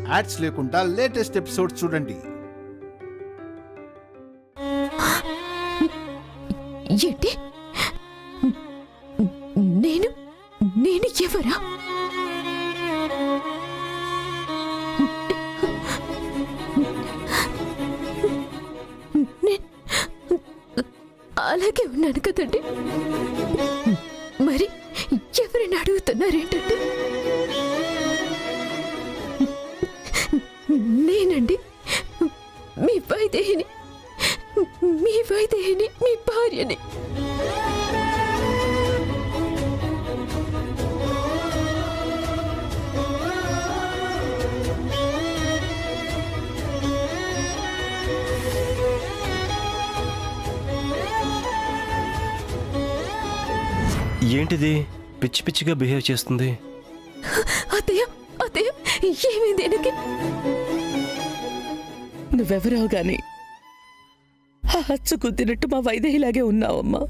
Ads లేకుండా latest episodes చూడండి. ఏంటి? నేను నేను ఎవరా? అలాగే ఉన్నాను కదండి. మరి ఎవరైనా అడుగుతున్నారేంటండి? నేనండి మీ వైదేహిని, మీ భార్యని. ఏంటిది పిచ్చి పిచ్చిగా బిహేవ్ చేస్తుంది? అత్తయ్య అత్తయ్య ఏమైంది? ఎనకి నువ్వెవరో గాని హచ్చు కుద్దినట్టు మా వైదేహిలాగే ఉన్నావమ్మా.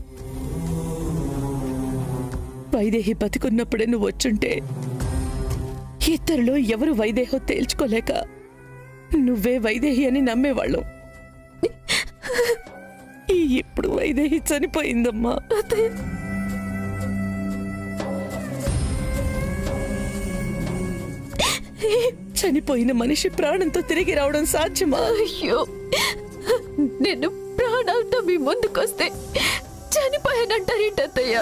వైదేహి బతికున్నప్పుడే నువ్వు వచ్చుంటే ఇద్దరిలో ఎవరు వైదేహో తేల్చుకోలేక నువ్వే వైదేహి అని నమ్మేవాళ్ళం. ఇప్పుడు వైదేహి చనిపోయిందమ్మా. అత్తయ్య చనిపోయిన మనిషి ప్రాణంతో తిరిగి రావడం సాధ్యమా? అయ్యో, నేను ప్రాణాలతో మీ ముందుకొస్తే చనిపోయానంటారేంటత్తయ్య?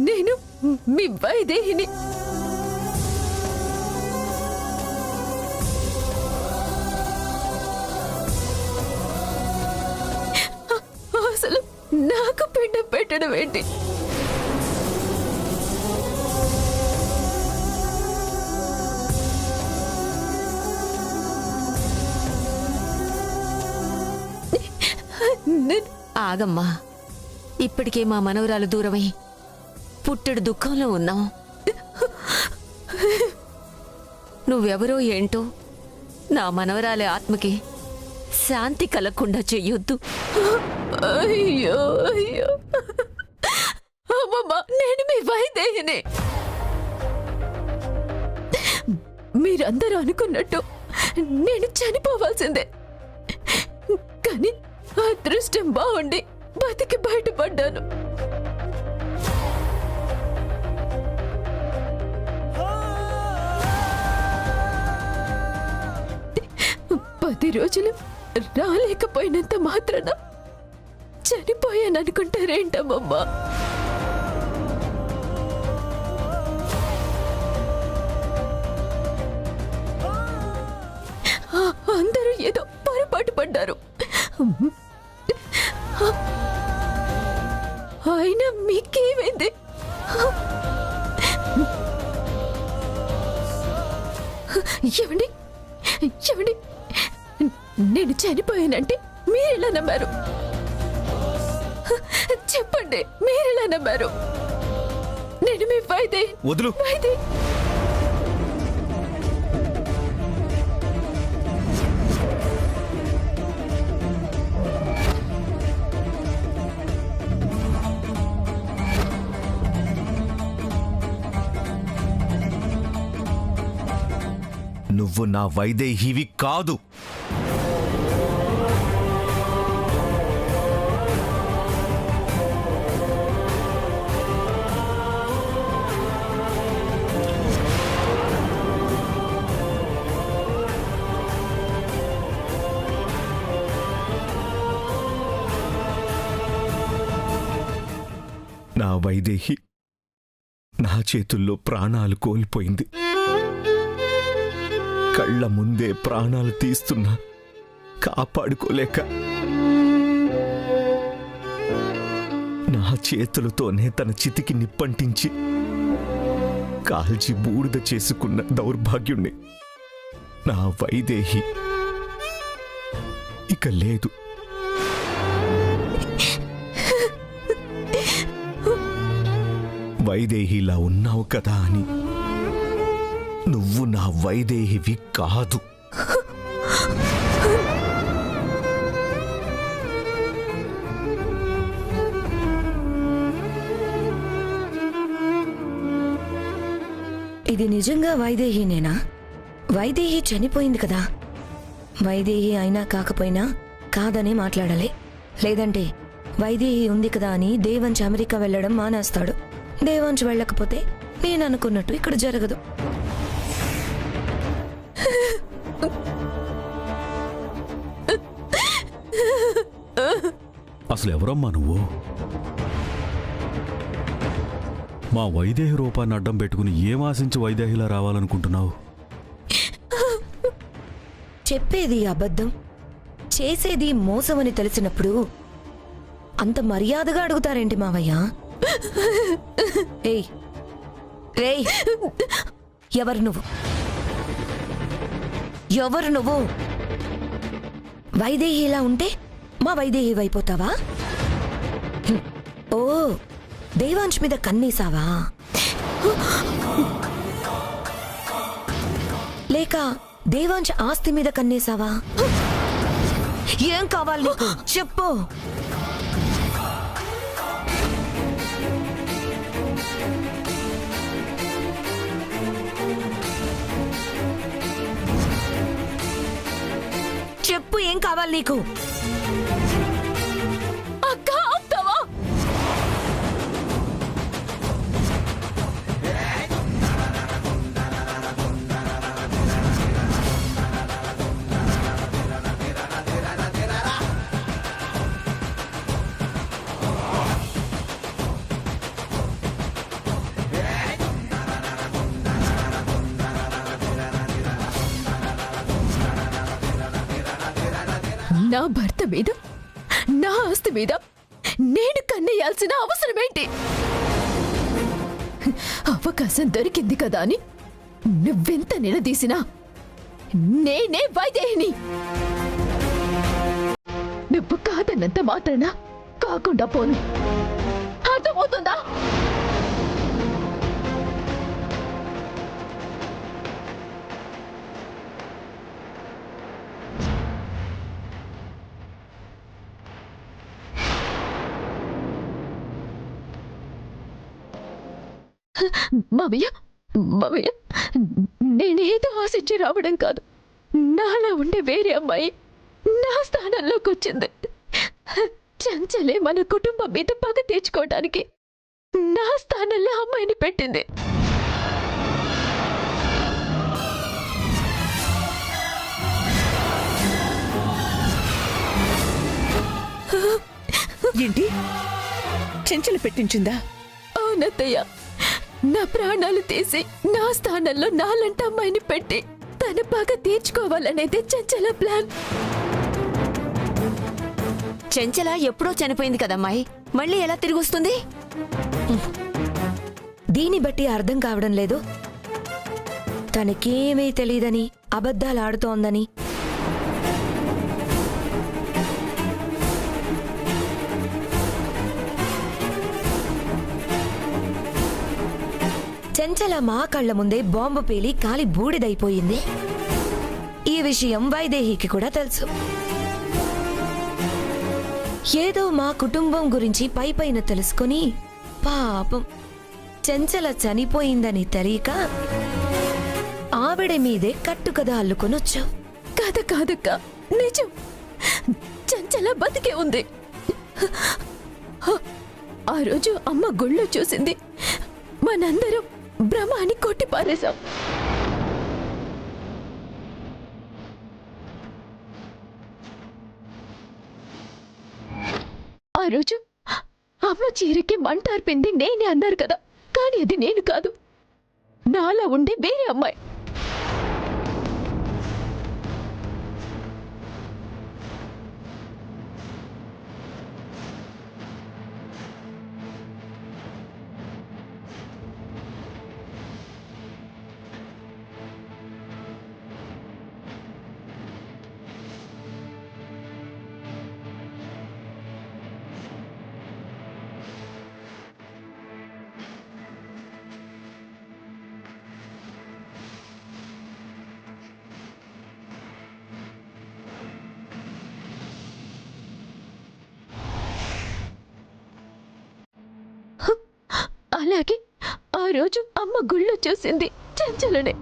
నేను మీ వైదేహిని. అసలు నాకు పిండం పెట్టడం ఏంటి? ఆగమ్మా, ఇప్పటికే మా మనవరాలు దూరమై పుట్టెడు దుఃఖంలో ఉన్నాం. నువ్వెవరో ఏంటో నా మనవరాలి ఆత్మకి శాంతి కలగకుండా చెయ్యొద్దు. అయ్యో అయ్యో అమ్మమ్మ, నేను మీ వైదేహిని. మీరందరూ అనుకున్నట్టు నేను చనిపోవాల్సిందే, కానీ అదృష్టం బాగుండి బతికి బయటపడ్డాను. పది రోజులు రాలేకపోయినంత మాత్రాన చనిపోయాననుకుంటారేంటమ్మమ్మా? అందరూ ఏదో పొరపాటు పడ్డారు. అయినా మీకేమైంది? ఏమండి ఏమండి, నేను చనిపోయానంటే మీరెలా నమ్మారు? చెప్పండి, మీరెలా నమ్మారు? నేను మీ వైదే వదులు. వైదే నువ్వు నా వైదేహివి కాదు. నా వైదేహి నా చేతుల్లో ప్రాణాలు కోల్పోయింది. కళ్ళ ముందే ప్రాణాలు తీస్తున్నా కాపాడుకోలేక నా చేతులతోనే తన చితికి నిప్పంటించి కాల్చి బూడిద చేసుకున్న దౌర్భాగ్యుణ్ణి నా వైదేహి ఇక లేదు. వైదేహిలా ఉన్నావు కదా అని నువ్వు నా వైదేహివి కాదు. ఇది నిజంగా వైదేహినేనా? వైదేహి చనిపోయింది కదా. వైదేహి అయినా కాకపోయినా కాదనే మాట్లాడాలి. లేదంటే వైదేహి ఉంది కదా అని దేవంశ్ అమెరికా వెళ్ళడం మానేస్తాడు. దేవంశ్ వెళ్ళకపోతే నేను అనుకున్నట్టు ఇక్కడ జరగదు. అసలు ఎవరమ్మా నువ్వు? మా వైదేహి రూపాన్ని అడ్డం పెట్టుకుని ఏం ఆశించి వైదేహిలా రావాలనుకుంటున్నావు? చెప్పేది అబద్ధం, చేసేది మోసమని తెలిసినప్పుడు అంత మర్యాదగా అడుగుతారేంటి మావయ్య? ఏయ్ రేయ్, ఎవరు నువ్వు? ఎవరు నువ్వు? వైదేహి ఇలా ఉంటే మా వైదేహి అయిపోతావా? ఓ, దేవాంశ్ మీద కన్నేసావా? లేక దేవాంశ్ ఆస్తి మీద కన్నేసావా? ఏం కావాలి నీకు? చెప్పు. చెప్పు, ఏం కావాలి నీకు? అక్క ఆపుతావా? నా భర్త మీద, నా ఆస్తి మీద నేను కన్నేయాల్సిన అవసరమేంటి? అవకాశం దొరికింది కదా అని నువ్వెంత నిలదీసినా నేనే వైదేహిని. నువ్వు కాదన్నంత మాత్రాన కాకుండా పోను. అర్థమవుతుందా? మామయ్య, మామయ్య, నేనేదో ఆశించి రావడం కాదు. నాలా ఉండే వేరే అమ్మాయి నా స్థానంలోకి వచ్చింది. చంచలే మన కుటుంబం మీద పగ తీర్చుకోవడానికి నా స్థానంలో అమ్మాయిని పెట్టింది. ఏంటి? చెంచలు పెట్టించిందా? అవునత్తయ్య, నా ప్రాణాలు తీసి నా స్థానంలో నాలంట అమ్మాయిని పెట్టి తన పగ తీర్చుకోవాలనేది చంచల ప్లాన్. చెంచల ఎప్పుడో చనిపోయింది కదమ్మాయి, మళ్ళీ ఎలా తిరిగి వస్తుంది? దీన్ని బట్టి అర్థం కావడం లేదు. తనకేమీ తెలీదని అబద్ధాలు ఆడుతోందని. చెంచల మా కళ్ళ ముందే బాంబు పేలి కాలి బూడిదైపోయింది. ఈ విషయం వైదేహికి కూడా తెలుసు. ఏదో మా కుటుంబం గురించి పైపైన తెలుసుకుని పాపం చెంచల చనిపోయిందని తెలియక ఆవిడ మీదే కట్టుకథ అల్లుకొనొచ్చావు. కథ కాదక్క, నిజం. చంచల బతికే ఉంది. ఆ రోజు అమ్మ గుళ్ళో చూసింది. మనందరం భ్రమ అని కొట్టి పారేశాం. ఆ రోజు అమ్మ చీరకి మంటార్పింది నేనే అన్నారు కదా, కానీ అది నేను కాదు, నాలా ఉండే వేరే అమ్మాయి. అలాగే ఆ రోజు అమ్మ గుళ్ళో చూసింది చంచలనే.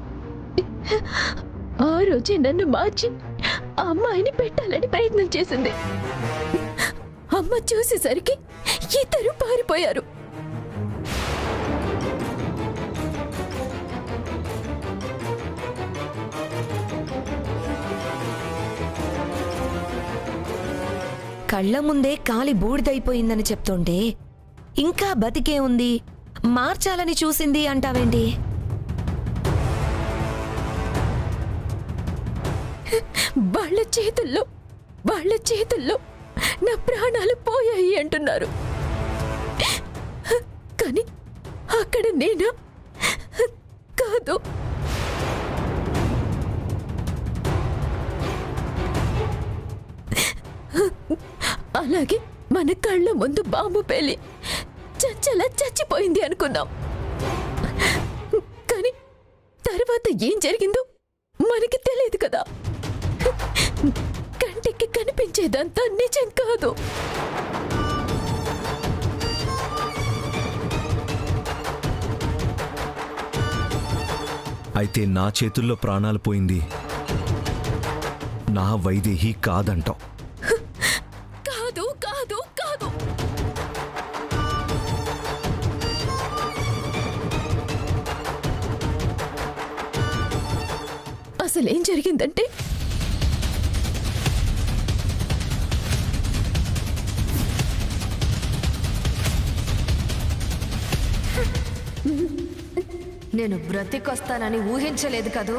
ఆ రోజే నన్ను మార్చి ఆ అమ్మాయిని పెట్టాలని ప్రయత్నం చేసింది. అమ్మ చూసేసరికి ఇద్దరు పారిపోయారు. కళ్ళ ముందే కాలి బూడిదైపోయిందని చెప్తుంటే ఇంకా బతికే ఉంది, మార్చాలని చూసింది అంటావేంటి? వాళ్ళ చేతుల్లో నా ప్రాణాలు పోయాయి అంటున్నారు. కానీ అక్కడ నేనా? కాదు. అలాగే మన కళ్ళ ముందు బాంబు పేలి చచ్చలా చచ్చిపోయింది అనుకున్నాం. కానీ తర్వాత ఏం జరిగిందో మనకి తెలియదు కదా. కంటికి కనిపించేదంతా నిజం కాదు. అయితే నా చేతుల్లో ప్రాణాలు పోయింది నా వైదేహి కాదంటావు? కాదు కాదు కాదు. అసలేం జరిగిందంటే నేను బ్రతికొస్తానని ఊహించలేదు కదూ.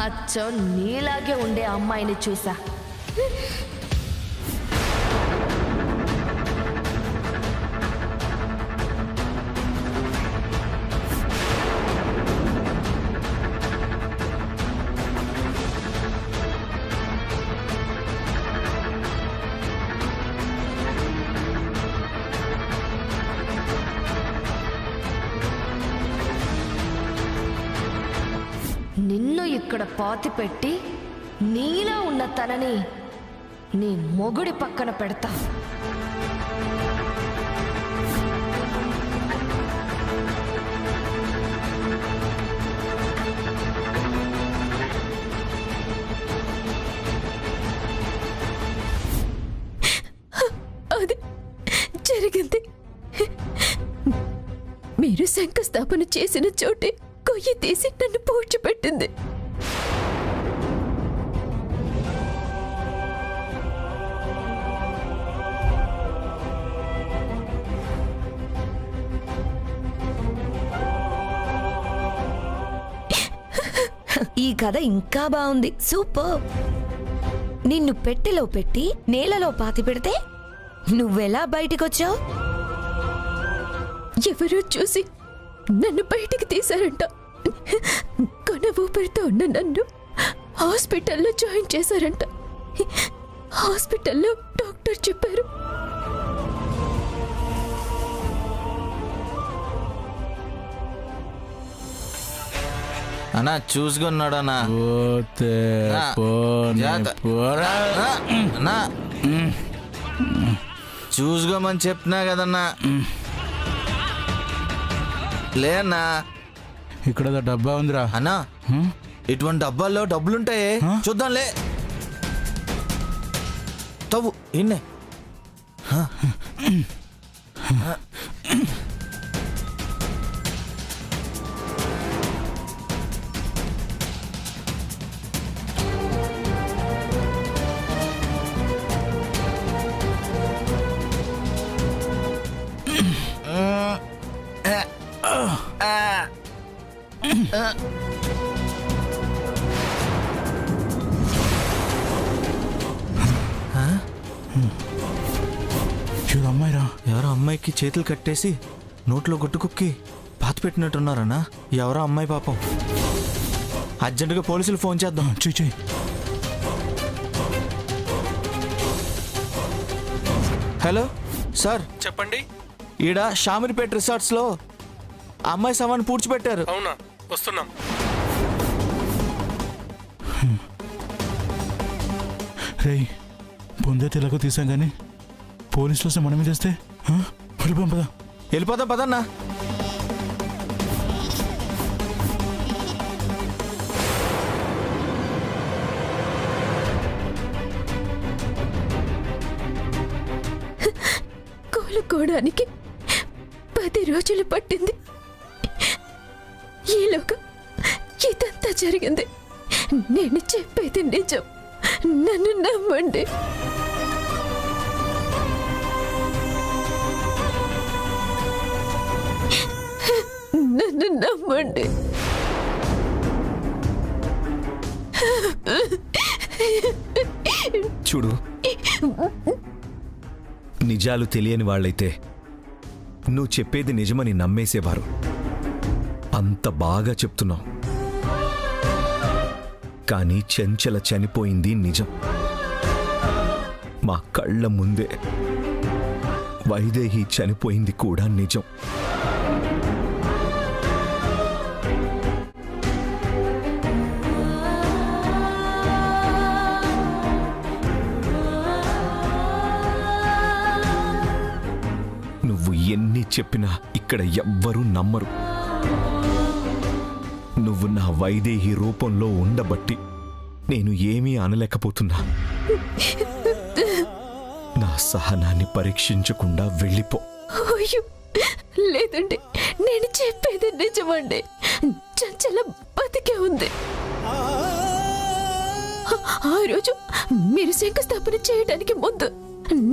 అచ్చో నీలాగే ఉండే అమ్మాయిని చూసా. నిన్ను ఇక్కడ పాతిపెట్టి నీలో ఉన్న తనని నీ మొగుడి పక్కన పెడతా. అది జరిగింది. మీరు శంకుస్థాపన చేసిన చోటే కొయ్యి తీసి నన్ను పూడ్చిపెట్టింది. ఈ కథ ఇంకా బాగుంది. సూపర్. నిన్ను పెట్టెలో పెట్టి నేలలో పాతి పెడితే నువ్వెలా బయటికొచ్చావు? ఎవరో చూసి నన్ను బయటికి తీశారంట. కొన ఊపిరితో ఉన్న నన్ను హాస్పిటల్లో జాయిన్ చేశారంట. హాస్పిటల్లో డాక్టర్ చెప్పారు, అన్నా చూసుకున్నాడన్నా. చూసుకోమని చెప్పినా కదన్నా. లేనా ఇక్కడ డబ్బా ఉందిరా అన్నా. ఇటువంటి డబ్బాల్లో డబ్బులుంటాయి, చూద్దాంలే. తవ్వు ఇన్నే. అమ్మాయిరా. ఎవరో అమ్మాయికి చేతులు కట్టేసి నోట్లో గుట్టుకుక్కి పాత పెట్టినట్టున్నారన్నా. ఎవరో అమ్మాయి పాపం. అర్జెంటుగా పోలీసులు ఫోన్ చేద్దాం. చెయ్యి. హలో సార్, చెప్పండి. ఈడ షామిర్పేట్ రిసార్ట్స్ లో అమ్మాయి శవాన్ని పూడ్చిపెట్టారు. అవునా, వస్తున్నాం. రేయ్, బొందైతే ఎలాగో తీసాం కానీ పోలీసులు వస్తే మన మీద వేస్తే వెళ్ళిపోం పదా. వెళ్ళిపోదాం పదన్నా. కోలుకోవడానికి 10 రోజులు పట్టింది. ఈలోగా ఇదంతా జరిగింది. నేను చెప్పేది నిజం, నన్ను నమ్మండి. నన్ను నమ్మండి. చూడు, నిజాలు తెలియని వాళ్ళైతే నువ్వు చెప్పేది నిజమని నమ్మేసేవారు. అంత బాగా చెప్తున్నావు. కానీ చెంచల చనిపోయింది నిజం. మా కళ్ళ ముందే వైదేహి చనిపోయింది కూడా నిజం. నువ్వు ఎన్ని చెప్పినా ఇక్కడ ఎవ్వరూ నమ్మరు. నువ్వు నా వైదేహి రూపంలో ఉండబట్టి నేను ఏమీ అనలేకపోతున్నా. నా సహనాన్ని పరీక్షించకుండా వెళ్ళిపో. అయ్యో లేదండి, నేను చెప్పేది నిజమండి. చంచల బతికే ఉంది. ఆ రోజు మీరు శంకుస్థాపన చేయడానికి ముందు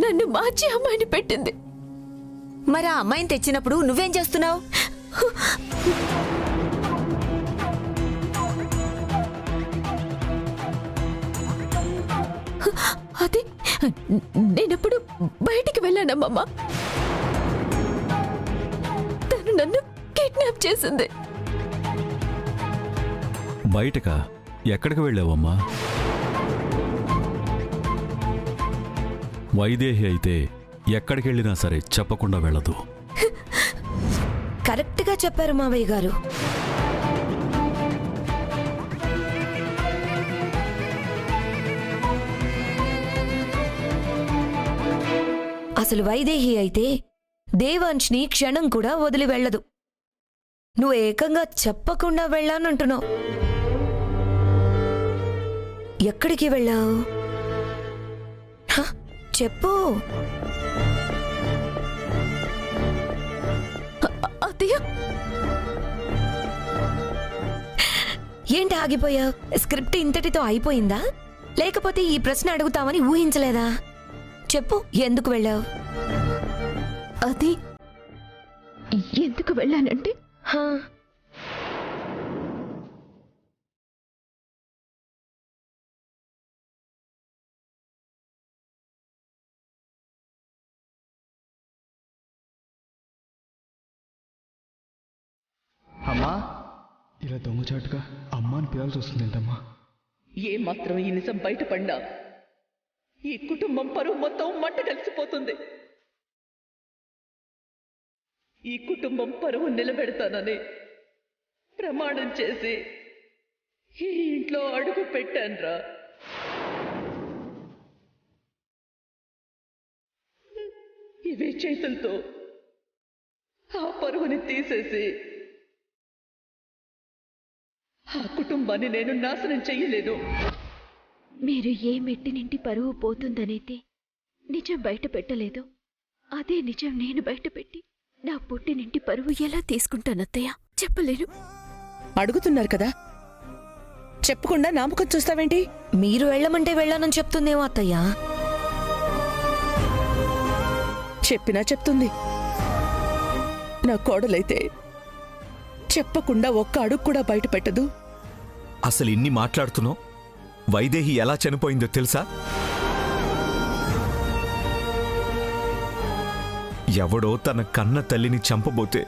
నన్ను మార్చి అమ్మాయిని పెట్టింది. మరి ఆ అమ్మాయిని తెచ్చినప్పుడు నువ్వేం చేస్తున్నావు? అది నేనప్పుడు బయటికి వెళ్ళానమ్మమ్మ. తను నన్ను కిడ్నాప్ చేసింది. బయటకా? ఎక్కడికి వెళ్ళావమ్మా? వైదేహి అయితే ఎక్కడికి వెళ్ళినా సరే చెప్పకుండా వెళ్ళదు. కరెక్ట్గా చెప్పారు మావయ్య గారు. అసలు వైదేహి అయితే దేవాంశ్ని క్షణం కూడా వదిలి వెళ్ళదు. నువ్వు ఏకంగా చెప్పకుండా వెళ్ళానంటున్నావు. ఎక్కడికి వెళ్ళావు? చెప్పు. ఏంటి ఆగిపోయావు? స్క్రిప్ట్ ఇంతటితో అయిపోయిందా? లేకపోతే ఈ ప్రశ్న అడుగుతామని ఊహించలేదా? చెప్పు, ఎందుకు వెళ్ళావు? అది ఎందుకు వెళ్ళానంటే, అమ్మా, ఇలా దొంగచాటుగా అమ్మాని పిలాల్సి వస్తుందేంటమ్మా? ఏ మాత్రం ఈ నిజం బయటపడినా ఈ కుటుంబం పరువు మొత్తం మంట కలిసిపోతుంది. ఈ కుటుంబం పరువు నిలబెడతానని ప్రమాణం చేసి ఈ ఇంట్లో అడుగు పెట్టాన్రా. ఇవే చేతులతో ఆ పరువుని తీసేసి ఆ కుటుంబాన్ని నేను నాశనం చెయ్యలేను. మీరు ఏ మెట్టినింటి పరువు పోతుందనైతే నిజం బయట పెట్టలేదు, అదే నిజం నేను బయటపెట్టి నా పుట్టినింటి పరువు ఎలా తీసుకుంటానత్తయ్య చెప్పలేను. అడుగుతున్నారు కదా, చెప్పకుండా నామకం చూస్తావేంటి? మీరు వెళ్ళమంటే వెళ్ళానని చెప్తుందేమో అత్తయ్యా. చెప్పినా చెప్తుంది. నా కోడలైతే చెప్పకుండా ఒక్క అడుగు కూడా బయట పెట్టదు. అసలు ఇన్ని మాట్లాడుతున్నావు. వైదేహి ఎలా చనిపోయిందో తెలుసా? ఎవడో తన కన్న తల్లిని చంపబోతే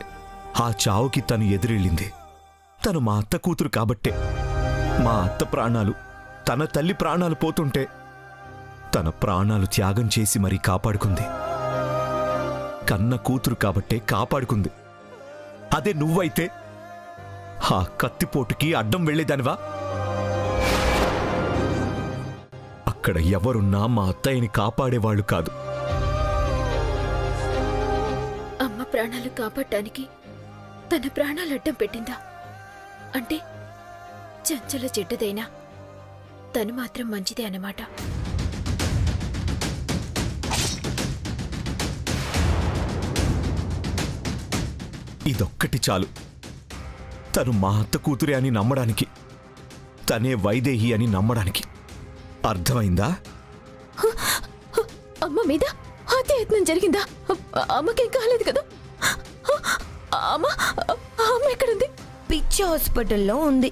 ఆ చావుకి తను ఎదురెళ్ళింది. తను మా అత్త కూతురు కాబట్టే. మా అత్త ప్రాణాలు, తన తల్లి ప్రాణాలు పోతుంటే తన ప్రాణాలు త్యాగం చేసి మరీ కాపాడుకుంది. కన్న కూతురు కాబట్టే కాపాడుకుంది. అదే నువ్వైతే ఆ కత్తిపోటుకి అడ్డం వెళ్లేదానివా? అక్కడ అక్కడ ఎవరున్నా మా అత్తయ్యని కాపాడేవాళ్లు కాదు. అమ్మ ప్రాణాలు కాపాడటానికి తన ప్రాణాలు అడ్డం పెట్టిందా? అంటే చంచల చెడ్డదైనా తను మాత్రం మంచిదే అన్నమాట. ఇదొక్కటి చాలు తను మా అత్త కూతురే అని నమ్మడానికి, తనే వైదేహి అని నమ్మడానికి. అర్థమైందా? అమ్మ మీద హత్యాయత్నం జరిగిందా? అమ్మకేం కాలేదు కదా? అమ్మ ఎక్కడుంది? పిచ్చి హాస్పిటల్లో ఉంది.